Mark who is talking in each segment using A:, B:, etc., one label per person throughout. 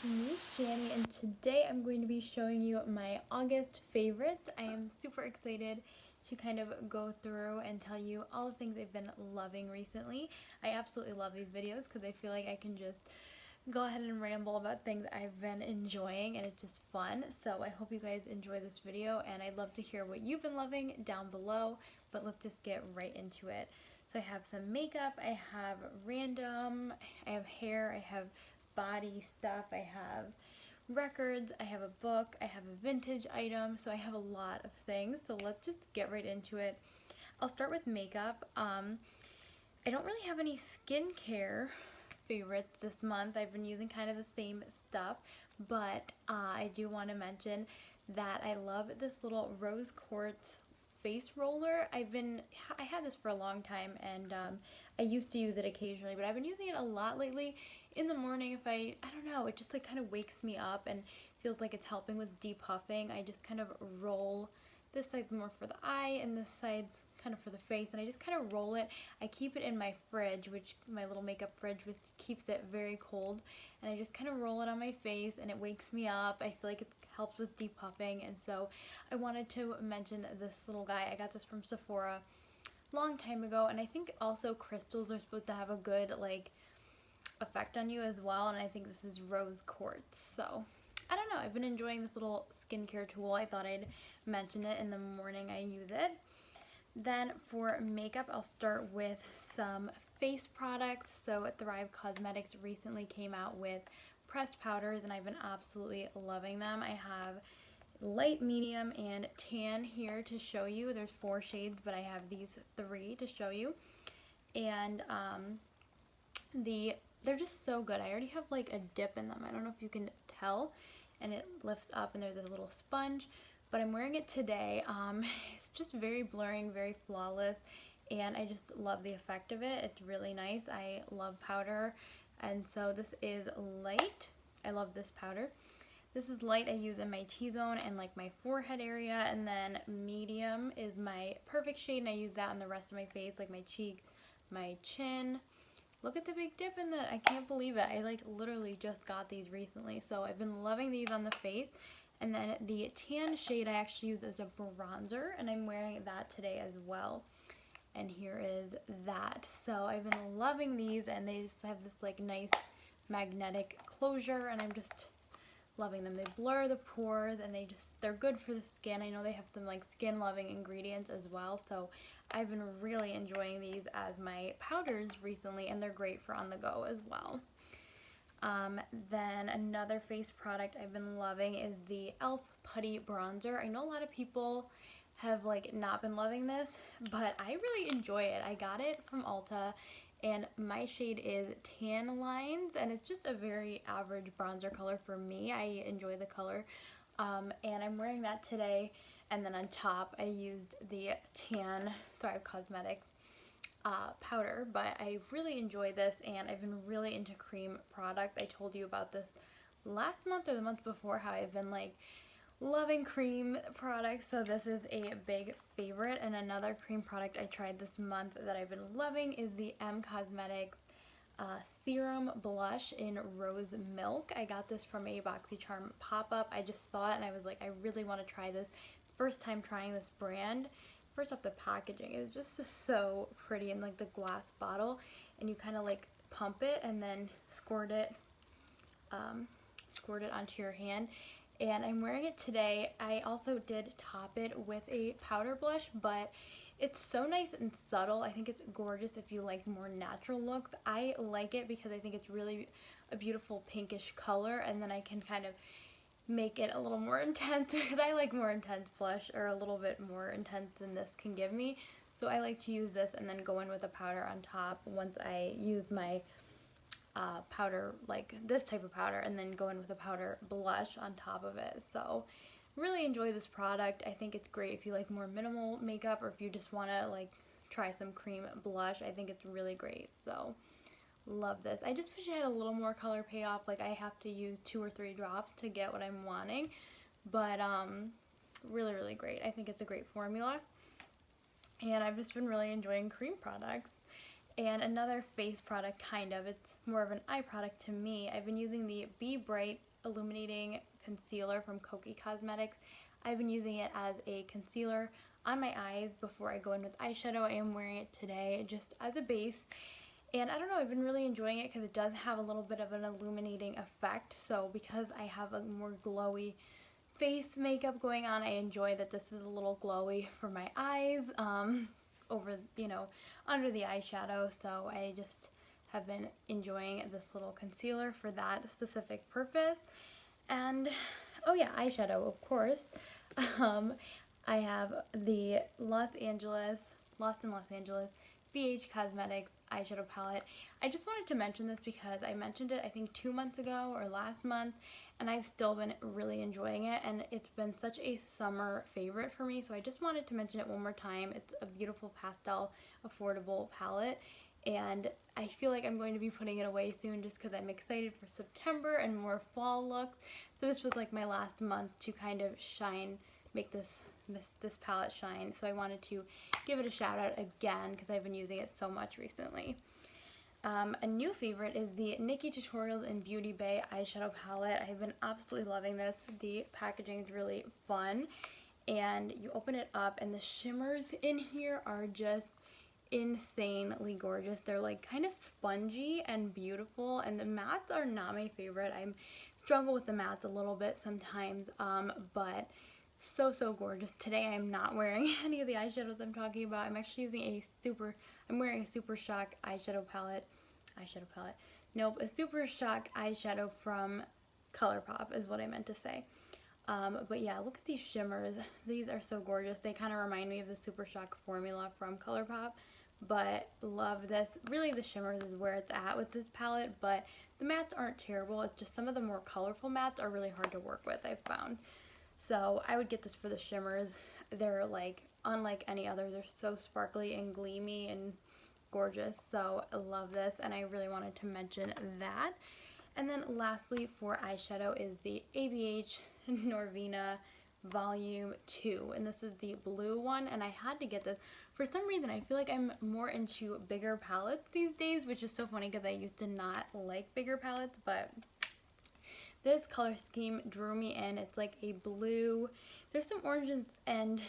A: Me, Shani, and today I'm going to be showing you my August favorites. I am super excited to kind of go through and tell you all the things I've been loving recently. I absolutely love these videos because I feel like I can just go ahead and ramble about things I've been enjoying, and it's just fun. So I hope you guys enjoy this video, and I'd love to hear what you've been loving down below, but let's just get right into it. So I have some makeup, I have random, I have hair, I have body stuff, I have records, I have a book, I have a vintage item, so I have a lot of things. So let's just get right into it. I'll start with makeup. I don't really have any skincare favorites this month. I've been using kind of the same stuff, but I do want to mention that I love this little rose quartz face roller. I had this for a long time, and I used to use it occasionally, but I've been using it a lot lately. In the morning, if I don't know, it just like kind of wakes me up and feels like it's helping with depuffing. I just kind of roll this side more for the eye and this side kind of for the face, and I just kind of roll it. I keep it in my fridge, my little makeup fridge, which keeps it very cold, and I just kind of roll it on my face and it wakes me up. I feel like it helps with depuffing, and so I wanted to mention this little guy. I got this from Sephora long time ago, and I think also crystals are supposed to have a good like effect on you as well, and I think this is rose quartz. So I don't know, I've been enjoying this little skincare tool. I thought I'd mention it in the morning I use it. Then for makeup, I'll start with some face products. So Thrive Cosmetics recently came out with pressed powders, and I've been absolutely loving them. I have light, medium, and tan here to show you. There's 4 shades, but I have these 3 to show you. And they're just so good. I already have like a dip in them. I don't know if you can tell, and it lifts up, and there's a little sponge, but I'm wearing it today. It's just very blurring, very flawless, and I just love the effect of it. It's really nice. I love powder, and so this is light. I love this powder. This is light. I use in my T-zone and like my forehead area, and then medium is my perfect shade, and I use that on the rest of my face, like my cheeks, my chin. Look at the big dip in that. I can't believe it. I like literally just got these recently. So I've been loving these on the face. And then the tan shade I actually use as a bronzer, and I'm wearing that today as well. And here is that. So I've been loving these, and they just have this like nice magnetic closure, and I'm just loving them. They blur the pores, and they're good for the skin. I know they have some like skin loving ingredients as well, so I've been really enjoying these as my powders recently, and they're great for on the go as well. Then another face product I've been loving is the e.l.f. Putty Bronzer. I know a lot of people have like not been loving this, but I really enjoy it. I got it from Ulta, and my shade is Tan Lines, and it's just a very average bronzer color for me. I enjoy the color, and I'm wearing that today. And then on top I used the Tan Thrive Cosmetics powder, but I really enjoy this, and I've been really into cream products. I told you about this last month or the month before, how I've been like loving cream products, so this is a big favorite. And another cream product I tried this month that I've been loving is the M Cosmetics Serum Blush in Rose Milk. I got this from a BoxyCharm pop-up. I just saw it and I was like, I really want to try this. First time trying this brand. First off, the packaging is just so pretty in like the glass bottle, and you kind of like pump it and then squirt it onto your hand. And I'm wearing it today. I also did top it with a powder blush, but it's so nice and subtle. I think it's gorgeous if you like more natural looks. I like it because I think it's really a beautiful pinkish color, and then I can kind of make it a little more intense because I like more intense blush, or a little bit more intense than this can give me. So I like to use this and then go in with a powder on top once I use my powder, like this type of powder, and then go in with a powder blush on top of it. So really enjoy this product. I think it's great if you like more minimal makeup, or if you just want to like try some cream blush. I think it's really great. So love this. I just wish it had a little more color payoff. Like I have to use 2 or 3 drops to get what I'm wanting, but really, really great. I think it's a great formula, and I've just been really enjoying cream products. And another face product, kind of, it's more of an eye product to me, I've been using the Be Bright Illuminating Concealer from Kokie Cosmetics. I've been using it as a concealer on my eyes before I go in with eyeshadow. I am wearing it today just as a base. And I don't know, I've been really enjoying it because it does have a little bit of an illuminating effect. So because I have a more glowy face makeup going on, I enjoy that this is a little glowy for my eyes over, you know, under the eyeshadow. So I just have been enjoying this little concealer for that specific purpose. And oh yeah, eyeshadow, of course. I have the Lost in Los Angeles BH Cosmetics eyeshadow palette. I just wanted to mention this because I mentioned it I think 2 months ago or last month, and I've still been really enjoying it, and it's been such a summer favorite for me, so I just wanted to mention it one more time. It's a beautiful pastel affordable palette, and I feel like I'm going to be putting it away soon just because I'm excited for September and more fall looks. So this was like my last month to kind of shine, make this palette shine. So I wanted to give it a shout out again because I've been using it so much recently. A new favorite is the NikkieTutorials and Beauty Bay eyeshadow palette. I've been absolutely loving this. The packaging is really fun, and you open it up and the shimmers in here are just insanely gorgeous. They're like kind of spongy and beautiful, and the mattes are not my favorite. I struggle with the mattes a little bit sometimes, but so gorgeous. Today I'm not wearing any of the eyeshadows I'm talking about. I'm actually using I'm wearing a Super Shock eyeshadow palette. Nope, a Super Shock eyeshadow from ColourPop is what I meant to say. But yeah, look at these shimmers. These are so gorgeous. They kind of remind me of the Super Shock formula from ColourPop, but love this. Really, the shimmers is where it's at with this palette, but the mattes aren't terrible. It's just some of the more colorful mattes are really hard to work with, I've found. So I would get this for the shimmers. They're like unlike any other. They're so sparkly and gleamy and gorgeous. So I love this, and I really wanted to mention that. And then lastly for eyeshadow is the ABH Norvina Volume 2, and this is the blue one, and I had to get this. For some reason, I feel like I'm more into bigger palettes these days, which is so funny because I used to not like bigger palettes, but this color scheme drew me in. It's like a blue, there's some oranges and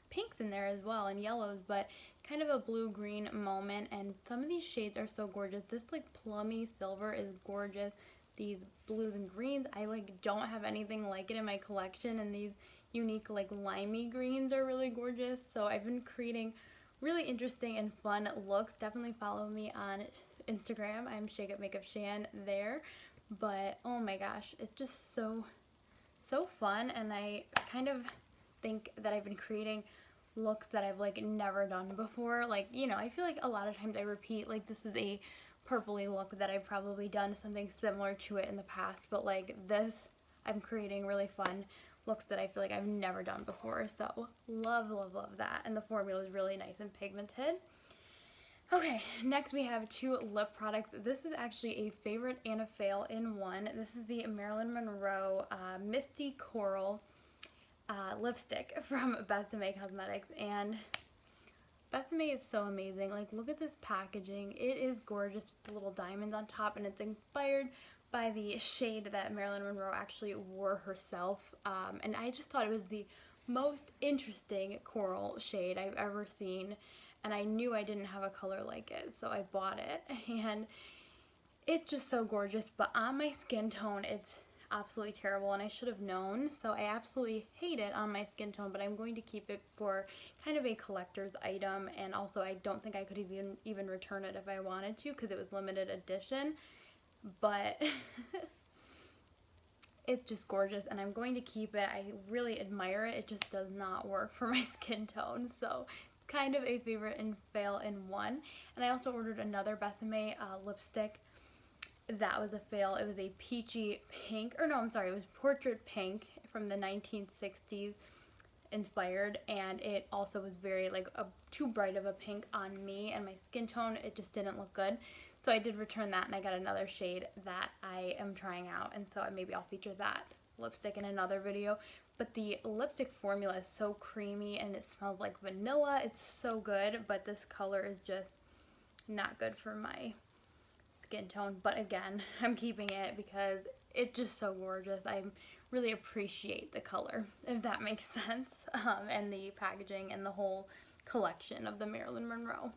A: pinks in there as well, and yellows, but kind of a blue-green moment, and some of these shades are so gorgeous. This like plummy silver is gorgeous. These blues and greens, I like don't have anything like it in my collection, and these unique like limey greens are really gorgeous. So I've been creating really interesting and fun looks. Definitely follow me on Instagram. I'm Shake Up Makeup Shan there. But oh my gosh, it's just so fun, and I kind of think that I've been creating looks that I've like never done before. Like, you know, I feel like a lot of times I repeat, like this is a purpley look that I've probably done something similar to it in the past, but like this, I'm creating really fun looks that I feel like I've never done before. So love that, and the formula is really nice and pigmented. Okay, next we have 2 lip products. This is actually a favorite and a fail in one. This is the Marilyn Monroe Misty Coral lipstick from Besame Cosmetics, and Besame is so amazing. Like, look at this packaging. It is gorgeous with the little diamonds on top, and it's inspired by the shade that Marilyn Monroe actually wore herself, and I just thought it was the most interesting coral shade I've ever seen, and I knew I didn't have a color like it, so I bought it, and it's just so gorgeous, but on my skin tone, it's absolutely terrible, and I should have known, so I absolutely hate it on my skin tone, but I'm going to keep it for kind of a collector's item, and also I don't think I could even return it if I wanted to, because it was limited edition, but it's just gorgeous, and I'm going to keep it. I really admire it. It just does not work for my skin tone, so kind of a favorite and fail in one. And I also ordered another Besame lipstick. That was a fail. It was a peachy pink, or no, I'm sorry, it was portrait pink from the 1960s inspired, and it also was very like too bright of a pink on me and my skin tone. It just didn't look good, so I did return that, and I got another shade that I am trying out, and so maybe I'll feature that lipstick in another video. But the lipstick formula is so creamy, and it smells like vanilla. It's so good, but this color is just not good for my skin tone, but again, I'm keeping it because it's just so gorgeous. I really appreciate the color, if that makes sense, and the packaging and the whole collection of the Marilyn Monroe.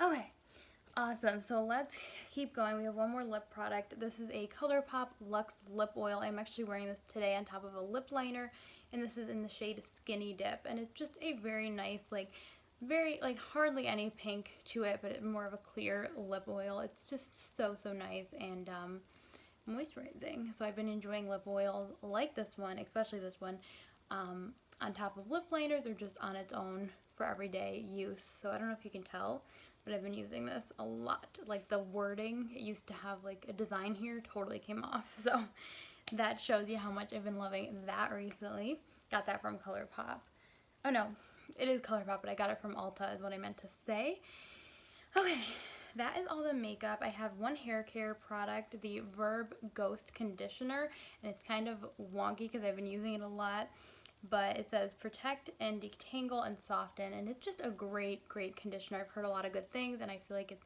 A: Okay, awesome. So let's keep going. We have one more lip product. This is a ColourPop Luxe Lip Oil. I'm actually wearing this today on top of a lip liner, and this is in the shade Skinny Dip, and it's just a very nice, like, very, like, hardly any pink to it, but more of a clear lip oil. It's just so nice and moisturizing. So I've been enjoying lip oils like this one, especially this one, on top of lip liners or just on its own for everyday use. So I don't know if you can tell, but I've been using this a lot. Like the wording, it used to have like a design here, totally came off. So that shows you how much I've been loving that recently. Got that from ColourPop. Oh no, it is ColourPop, but I got it from Ulta is what I meant to say. Okay, that is all the makeup. I have one hair care product, the Verb Ghost Conditioner, and it's kind of wonky because I've been using it a lot, but it says protect and detangle and soften, and it's just a great conditioner. I've heard a lot of good things, and I feel like it's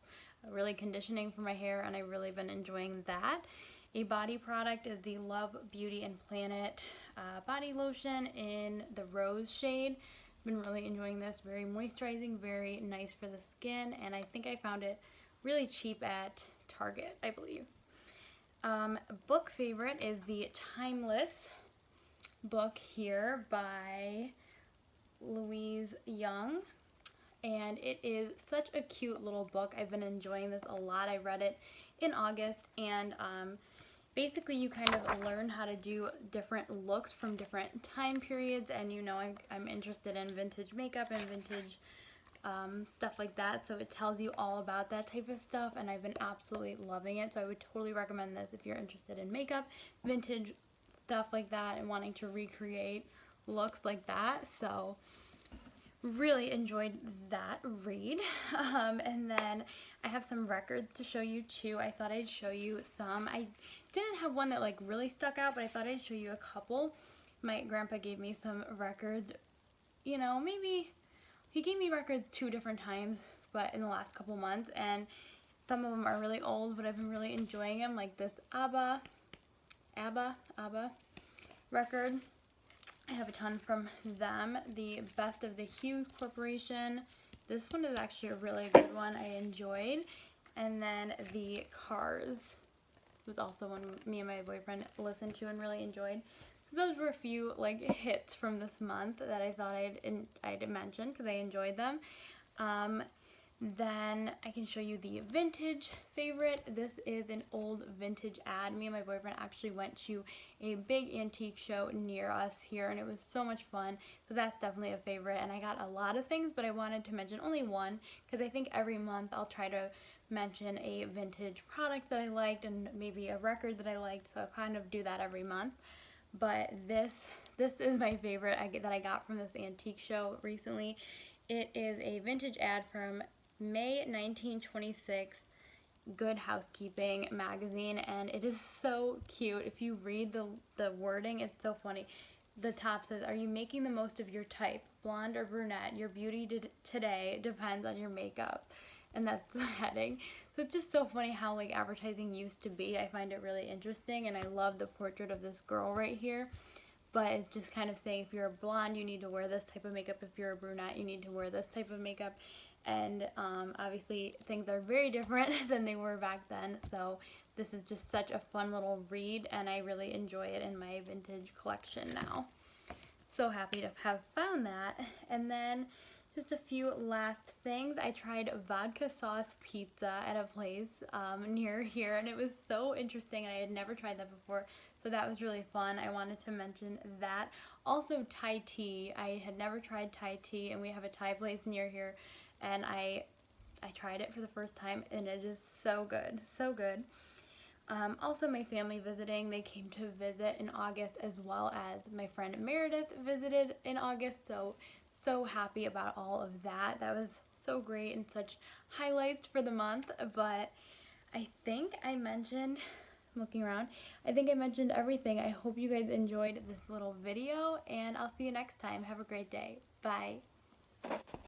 A: really conditioning for my hair, and I've really been enjoying that. A body product is the Love Beauty and Planet body lotion in the rose shade. Been really enjoying this. Very moisturizing, very nice for the skin, and I think I found it really cheap at Target, I believe. Book favorite is the Timeless book here by Louise Young, and it is such a cute little book. I've been enjoying this a lot. I read it in August, and basically you kind of learn how to do different looks from different time periods, and you know I'm interested in vintage makeup and vintage stuff like that, so it tells you all about that type of stuff, and I've been absolutely loving it. So I would totally recommend this if you're interested in makeup, vintage stuff like that, and wanting to recreate looks like that. So really enjoyed that read. And then I have some records to show you too. I thought I'd show you some. I didn't have one that like really stuck out, but I thought I'd show you a couple. My grandpa gave me some records, you know, maybe he gave me records 2 different times, but in the last couple months, and some of them are really old, but I've been really enjoying them, like this ABBA record. I have a ton from them. The Best of the Hughes Corporation. This one is actually a really good one. I enjoyed. And then the Cars was also one me and my boyfriend listened to and really enjoyed. So those were a few like hits from this month that I thought I'd mention because I enjoyed them. Then I can show you the vintage favorite. This is an old vintage ad. Me and my boyfriend actually went to a big antique show near us here, and it was so much fun. So that's definitely a favorite, and I got a lot of things, but I wanted to mention only one because I think every month I'll try to mention a vintage product that I liked and maybe a record that I liked, so I'll kind of do that every month. But this is my favorite that I got from this antique show recently. It is a vintage ad from May 1926 Good Housekeeping magazine, and it is so cute. If you read the wording, it's so funny. The top says, "Are you making the most of your type? Blonde or brunette? Your beauty today depends on your makeup." And that's the heading. So it's just so funny how like advertising used to be. I find it really interesting, and I love the portrait of this girl right here. But it's just kind of saying if you're a blonde, you need to wear this type of makeup. If you're a brunette, you need to wear this type of makeup. And obviously things are very different than they were back then. So this is just such a fun little read, and I really enjoy it in my vintage collection now. So happy to have found that. And then just a few last things. I tried vodka sauce pizza at a place near here, and it was so interesting, and I had never tried that before, so that was really fun. I wanted to mention that. Also Thai tea. I had never tried Thai tea, and we have a Thai place near here, and I tried it for the first time, and it is so good, so good. Also my family visiting, they came to visit in August, as well as my friend Meredith visited in August, so happy about all of that. That was so great and such highlights for the month. But I think I mentioned, I'm looking around, I think I mentioned everything. I hope you guys enjoyed this little video, and I'll see you next time. Have a great day. Bye.